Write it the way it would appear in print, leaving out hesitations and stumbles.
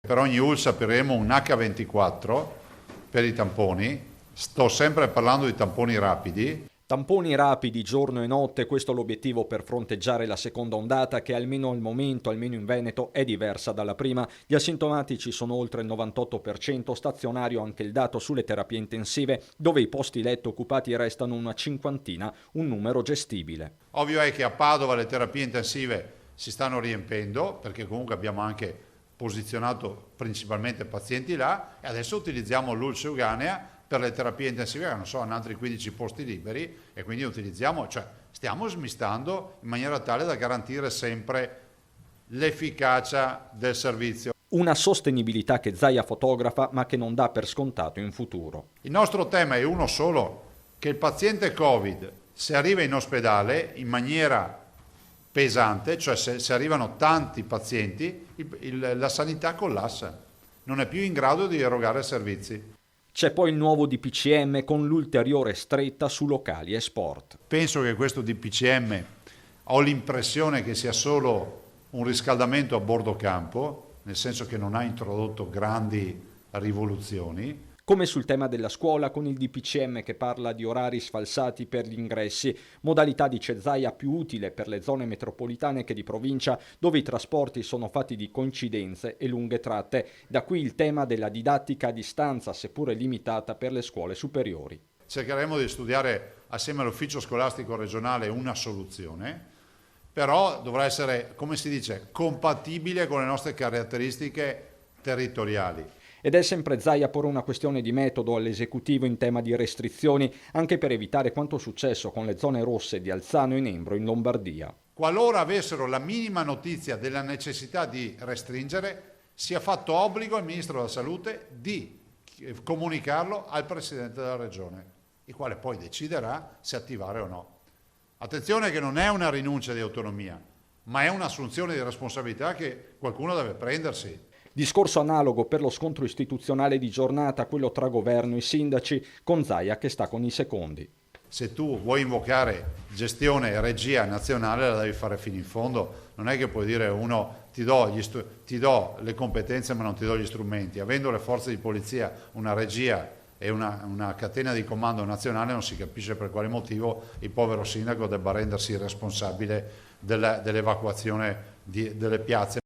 Per ogni ULSS apriremo un H24 per i tamponi, sto sempre parlando di tamponi rapidi. Tamponi rapidi giorno e notte, questo è l'obiettivo per fronteggiare la seconda ondata che almeno al momento, almeno in Veneto, è diversa dalla prima. Gli asintomatici sono oltre il 98%, stazionario anche il dato sulle terapie intensive, dove i posti letto occupati restano una cinquantina, un numero gestibile. Ovvio è che a Padova le terapie intensive si stanno riempendo, perché comunque abbiamo anche posizionato principalmente pazienti là, e adesso utilizziamo l'ULSS Euganea per le terapie intensive, che non so, hanno altri 15 posti liberi, e quindi stiamo smistando in maniera tale da garantire sempre l'efficacia del servizio. Una sostenibilità che Zaia fotografa ma che non dà per scontato in futuro. Il nostro tema è uno solo, che il paziente Covid, se arriva in ospedale in maniera pesante, cioè se arrivano tanti pazienti, la sanità collassa, non è più in grado di erogare servizi. C'è poi il nuovo DPCM con l'ulteriore stretta su locali e sport. Penso che questo DPCM, ho l'impressione che sia solo un riscaldamento a bordo campo, nel senso che non ha introdotto grandi rivoluzioni. Come sul tema della scuola, con il DPCM che parla di orari sfalsati per gli ingressi, modalità dice Zaia più utile per le zone metropolitane che di provincia, dove i trasporti sono fatti di coincidenze e lunghe tratte. Da qui il tema della didattica a distanza, seppure limitata per le scuole superiori. Cercheremo di studiare assieme all'ufficio scolastico regionale una soluzione, però dovrà essere, come si dice, compatibile con le nostre caratteristiche territoriali. Ed è sempre Zaia a porre una questione di metodo all'esecutivo in tema di restrizioni, anche per evitare quanto successo con le zone rosse di Alzano e Nembro in Lombardia. Qualora avessero la minima notizia della necessità di restringere, sia fatto obbligo al Ministro della Salute di comunicarlo al Presidente della Regione, il quale poi deciderà se attivare o no. Attenzione che non è una rinuncia di autonomia, ma è un'assunzione di responsabilità che qualcuno deve prendersi. Discorso analogo per lo scontro istituzionale di giornata, quello tra governo e sindaci, con Zaia che sta con i secondi. Se tu vuoi invocare gestione e regia nazionale la devi fare fino in fondo, non è che puoi dire uno ti do le competenze ma non ti do gli strumenti. Avendo le forze di polizia, una regia e una catena di comando nazionale, non si capisce per quale motivo il povero sindaco debba rendersi responsabile dell'evacuazione delle piazze.